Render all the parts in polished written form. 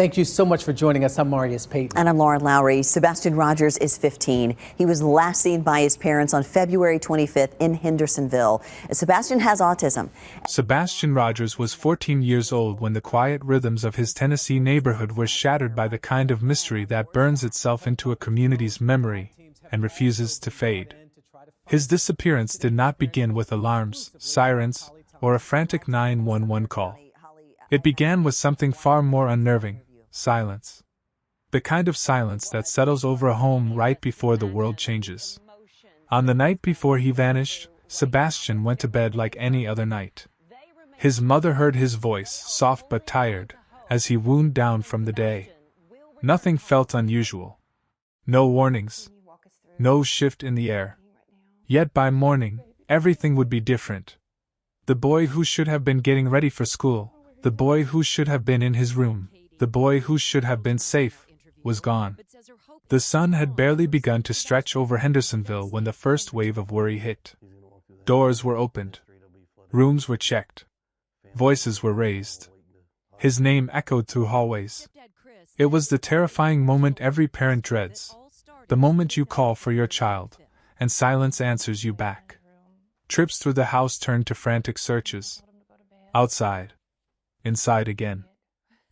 Thank you so much for joining us. I'm Marius Payton. And I'm Lauren Lowry. Sebastian Rogers is 15. He was last seen by his parents on February 25th in Hendersonville. Sebastian has autism. Sebastian Rogers was 14 years old when the quiet rhythms of his Tennessee neighborhood were shattered by the kind of mystery that burns itself into a community's memory and refuses to fade. His disappearance did not begin with alarms, sirens, or a frantic 911 call. It began with something far more unnerving: silence. The kind of silence that settles over a home right before the world changes. On the night before he vanished, Sebastian went to bed like any other night. His mother heard his voice, soft but tired, as he wound down from the day. Nothing felt unusual. No warnings. No shift in the air. Yet by morning, everything would be different. The boy who should have been getting ready for school, the boy who should have been in his room, the boy who should have been safe, was gone. The sun had barely begun to stretch over Hendersonville when the first wave of worry hit. Doors were opened. Rooms were checked. Voices were raised. His name echoed through hallways. It was the terrifying moment every parent dreads. The moment you call for your child, and silence answers you back. Trips through the house turned to frantic searches. Outside. Inside again.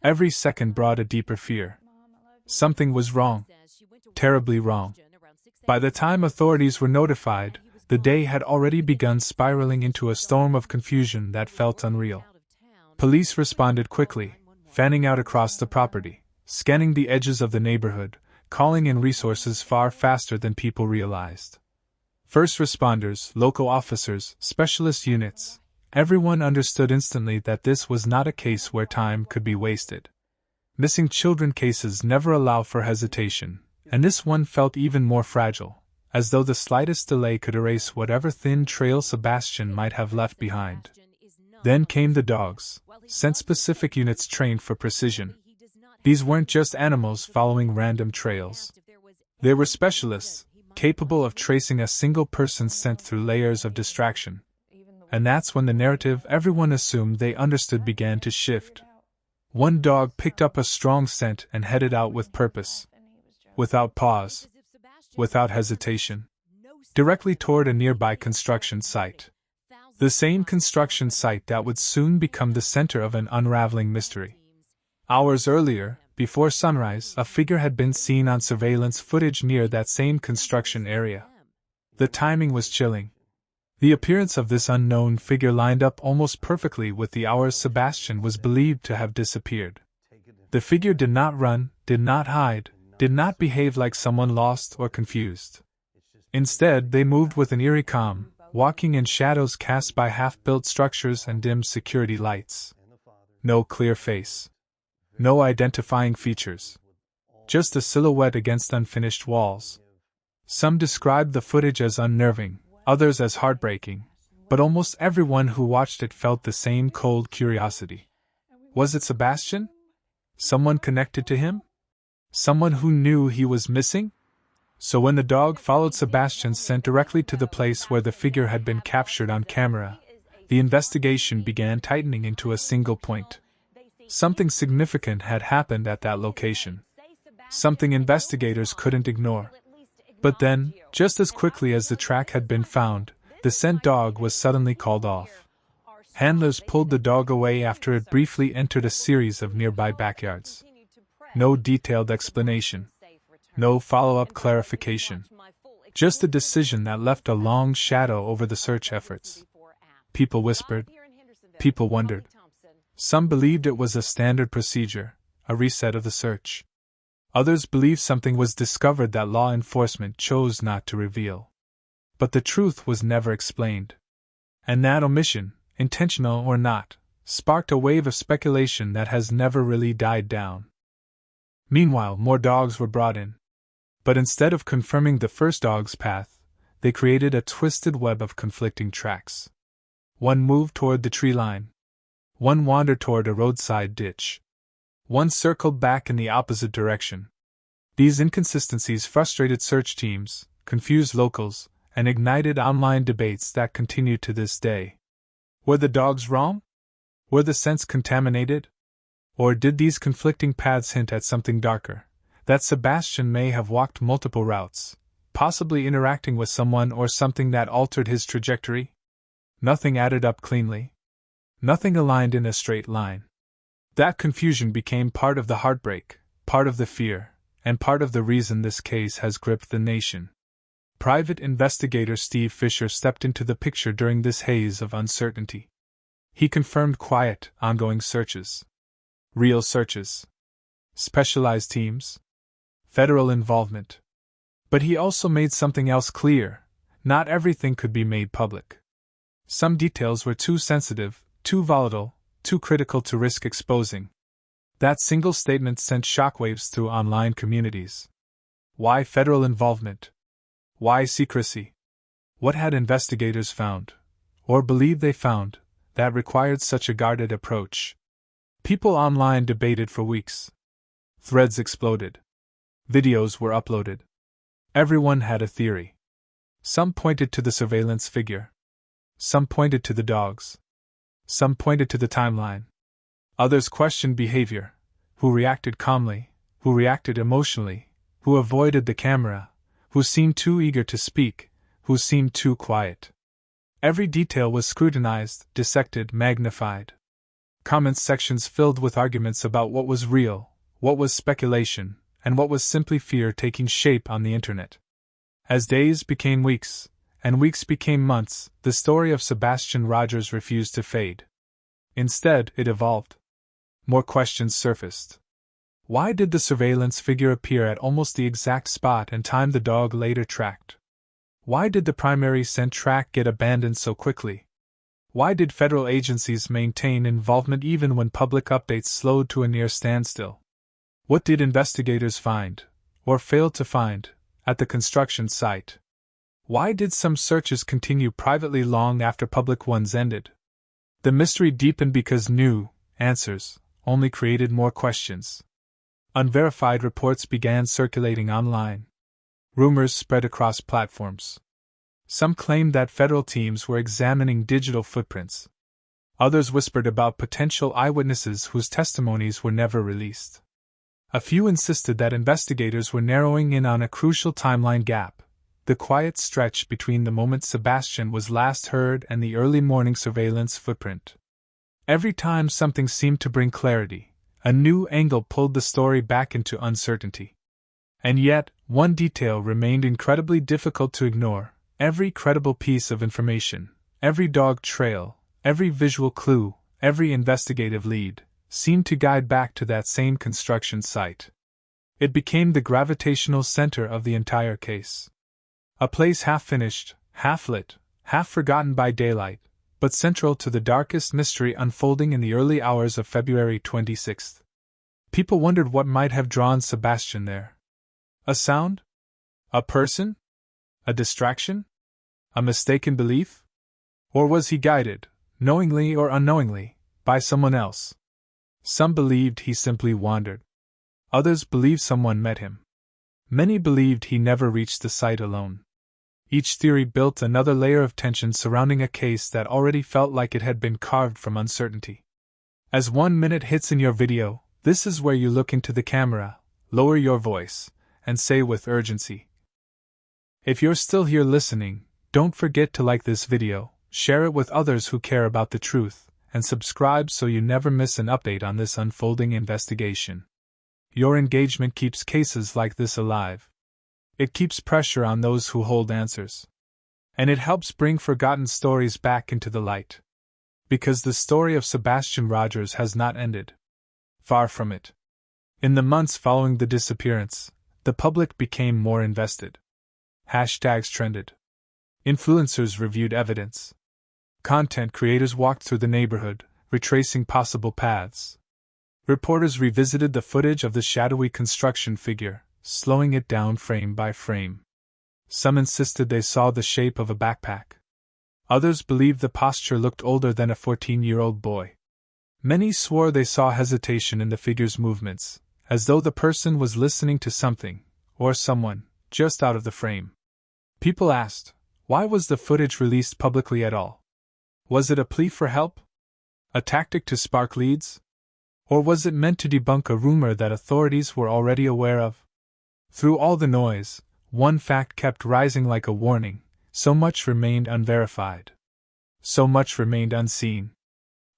Every second brought a deeper fear. Something was wrong. Terribly wrong. By the time authorities were notified, the day had already begun spiraling into a storm of confusion that felt unreal. Police responded quickly, fanning out across the property, scanning the edges of the neighborhood, calling in resources far faster than people realized. First responders, local officers, specialist units, everyone understood instantly that this was not a case where time could be wasted. Missing children cases never allow for hesitation, and this one felt even more fragile, as though the slightest delay could erase whatever thin trail Sebastian might have left behind. Then came the dogs, scent-specific units trained for precision. These weren't just animals following random trails. They were specialists, capable of tracing a single person's scent through layers of distraction. And that's when the narrative everyone assumed they understood began to shift. One dog picked up a strong scent and headed out with purpose. Without pause. Without hesitation. Directly toward a nearby construction site. The same construction site that would soon become the center of an unraveling mystery. Hours earlier, before sunrise, a figure had been seen on surveillance footage near that same construction area. The timing was chilling. The appearance of this unknown figure lined up almost perfectly with the hours Sebastian was believed to have disappeared. The figure did not run, did not hide, did not behave like someone lost or confused. Instead, they moved with an eerie calm, walking in shadows cast by half-built structures and dim security lights. No clear face. No identifying features. Just a silhouette against unfinished walls. Some described the footage as unnerving, others as heartbreaking, but almost everyone who watched it felt the same cold curiosity. Was it Sebastian? Someone connected to him? Someone who knew he was missing? So when the dog followed Sebastian's scent directly to the place where the figure had been captured on camera, the investigation began tightening into a single point. Something significant had happened at that location. Something investigators couldn't ignore. But then, just as quickly as the track had been found, the scent dog was suddenly called off. Handlers pulled the dog away after it briefly entered a series of nearby backyards. No detailed explanation. No follow-up clarification. Just a decision that left a long shadow over the search efforts. People whispered. People wondered. Some believed it was a standard procedure, a reset of the search. Others believed something was discovered that law enforcement chose not to reveal. But the truth was never explained. And that omission, intentional or not, sparked a wave of speculation that has never really died down. Meanwhile, more dogs were brought in. But instead of confirming the first dog's path, they created a twisted web of conflicting tracks. One moved toward the tree line. One wandered toward a roadside ditch. One circled back in the opposite direction. These inconsistencies frustrated search teams, confused locals, and ignited online debates that continue to this day. Were the dogs wrong? Were the scents contaminated? Or did these conflicting paths hint at something darker? That Sebastian may have walked multiple routes, possibly interacting with someone or something that altered his trajectory? Nothing added up cleanly. Nothing aligned in a straight line. That confusion became part of the heartbreak, part of the fear, and part of the reason this case has gripped the nation. Private investigator Steve Fisher stepped into the picture during this haze of uncertainty. He confirmed quiet, ongoing searches. Real searches. Specialized teams. Federal involvement. But he also made something else clear: not everything could be made public. Some details were too sensitive, too volatile, too critical to risk exposing. That single statement sent shockwaves through online communities. Why federal involvement? Why secrecy? What had investigators found, or believed they found, that required such a guarded approach? People online debated for weeks. Threads exploded. Videos were uploaded. Everyone had a theory. Some pointed to the surveillance figure. Some pointed to the dogs. Some pointed to the timeline. Others questioned behavior: who reacted calmly, who reacted emotionally, who avoided the camera, who seemed too eager to speak, who seemed too quiet. Every detail was scrutinized, dissected, magnified. Comment sections filled with arguments about what was real, what was speculation, and what was simply fear taking shape on the internet. As days became weeks, and weeks became months, the story of Sebastian Rogers refused to fade. Instead, it evolved. More questions surfaced. Why did the surveillance figure appear at almost the exact spot and time the dog later tracked? Why did the primary scent track get abandoned so quickly? Why did federal agencies maintain involvement even when public updates slowed to a near standstill? What did investigators find, or fail to find, at the construction site? Why did some searches continue privately long after public ones ended? The mystery deepened because new answers only created more questions. Unverified reports began circulating online. Rumors spread across platforms. Some claimed that federal teams were examining digital footprints. Others whispered about potential eyewitnesses whose testimonies were never released. A few insisted that investigators were narrowing in on a crucial timeline gap: the quiet stretch between the moment Sebastian was last heard and the early morning surveillance footprint. Every time something seemed to bring clarity, a new angle pulled the story back into uncertainty. And yet, one detail remained incredibly difficult to ignore: every credible piece of information, every dog trail, every visual clue, every investigative lead, seemed to guide back to that same construction site. It became the gravitational center of the entire case. A place half-finished, half-lit, half-forgotten by daylight, but central to the darkest mystery unfolding in the early hours of February 26th. People wondered what might have drawn Sebastian there. A sound? A person? A distraction? A mistaken belief? Or was he guided, knowingly or unknowingly, by someone else? Some believed he simply wandered. Others believed someone met him. Many believed he never reached the site alone. Each theory built another layer of tension surrounding a case that already felt like it had been carved from uncertainty. As 1 minute hits in your video, this is where you look into the camera, lower your voice, and say with urgency. If you're still here listening, don't forget to like this video, share it with others who care about the truth, and subscribe so you never miss an update on this unfolding investigation. Your engagement keeps cases like this alive. It keeps pressure on those who hold answers. And it helps bring forgotten stories back into the light. Because the story of Sebastian Rogers has not ended. Far from it. In the months following the disappearance, the public became more invested. Hashtags trended. Influencers reviewed evidence. Content creators walked through the neighborhood, retracing possible paths. Reporters revisited the footage of the shadowy construction figure, slowing it down frame by frame. Some insisted they saw the shape of a backpack. Others believed the posture looked older than a 14-year-old boy. Many swore they saw hesitation in the figure's movements, as though the person was listening to something, or someone, just out of the frame. People asked, why was the footage released publicly at all? Was it a plea for help? A tactic to spark leads? Or was it meant to debunk a rumor that authorities were already aware of? Through all the noise, one fact kept rising like a warning: so much remained unverified. So much remained unseen.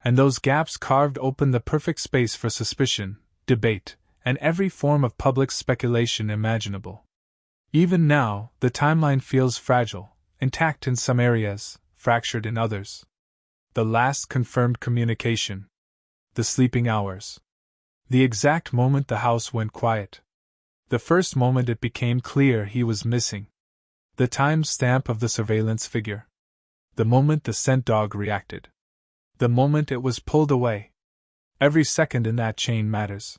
And those gaps carved open the perfect space for suspicion, debate, and every form of public speculation imaginable. Even now, the timeline feels fragile, intact in some areas, fractured in others. The last confirmed communication. The sleeping hours. The exact moment the house went quiet. The first moment it became clear he was missing. The time stamp of the surveillance figure. The moment the scent dog reacted. The moment it was pulled away. Every second in that chain matters.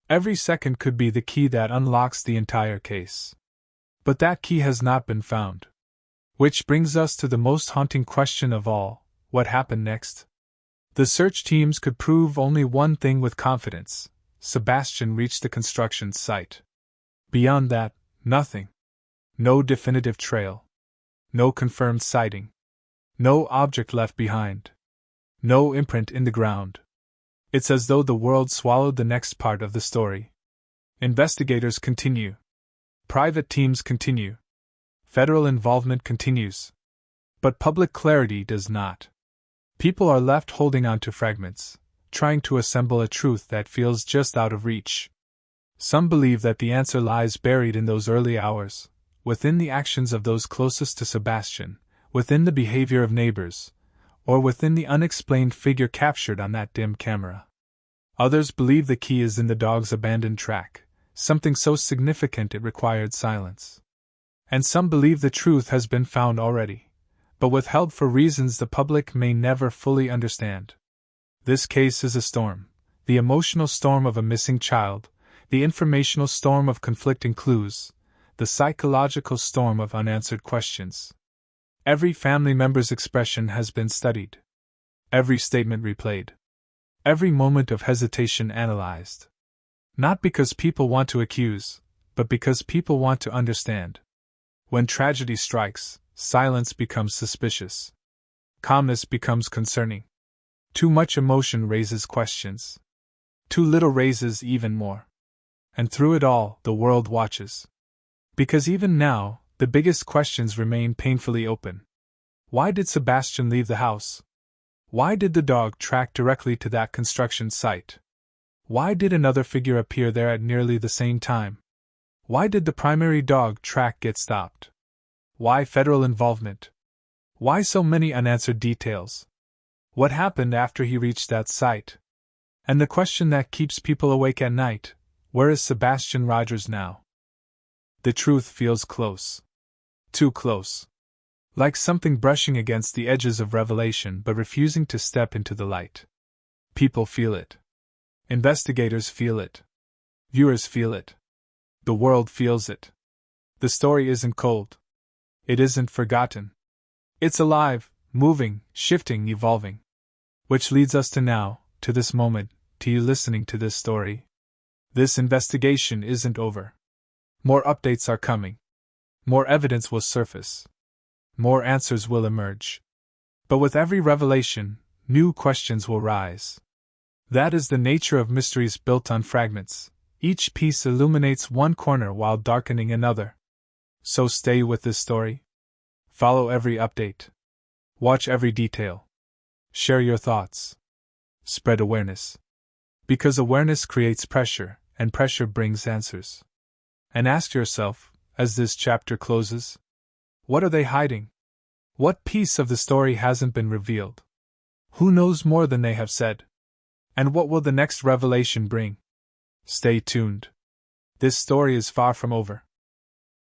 Every second could be the key that unlocks the entire case. But that key has not been found. Which brings us to the most haunting question of all: what happened next? The search teams could prove only one thing with confidence: Sebastian reached the construction site. Beyond that, nothing. No definitive trail. No confirmed sighting. No object left behind. No imprint in the ground. It's as though the world swallowed the next part of the story. Investigators continue. Private teams continue. Federal involvement continues. But public clarity does not. People are left holding on to fragments, trying to assemble a truth that feels just out of reach. Some believe that the answer lies buried in those early hours, within the actions of those closest to Sebastian, within the behavior of neighbors, or within the unexplained figure captured on that dim camera. Others believe the key is in the dog's abandoned track, something so significant it required silence. And some believe the truth has been found already, but withheld for reasons the public may never fully understand. This case is a storm: the emotional storm of a missing child, the informational storm of conflicting clues, the psychological storm of unanswered questions. Every family member's expression has been studied. Every statement replayed. Every moment of hesitation analyzed. Not because people want to accuse, but because people want to understand. When tragedy strikes, silence becomes suspicious. Calmness becomes concerning. Too much emotion raises questions. Too little raises even more. And through it all, the world watches. Because even now, the biggest questions remain painfully open. Why did Sebastian leave the house? Why did the dog track directly to that construction site? Why did another figure appear there at nearly the same time? Why did the primary dog track get stopped? Why federal involvement? Why so many unanswered details? What happened after he reached that site? And the question that keeps people awake at night: where is Sebastian Rogers now? The truth feels close. Too close. Like something brushing against the edges of revelation but refusing to step into the light. People feel it. Investigators feel it. Viewers feel it. The world feels it. The story isn't cold. It isn't forgotten. It's alive, moving, shifting, evolving. Which leads us to now, to this moment, to you listening to this story. This investigation isn't over. More updates are coming. More evidence will surface. More answers will emerge. But with every revelation, new questions will rise. That is the nature of mysteries built on fragments. Each piece illuminates one corner while darkening another. So stay with this story. Follow every update. Watch every detail. Share your thoughts. Spread awareness. Because awareness creates pressure, and pressure brings answers. And ask yourself, as this chapter closes, what are they hiding? What piece of the story hasn't been revealed? Who knows more than they have said? And what will the next revelation bring? Stay tuned. This story is far from over.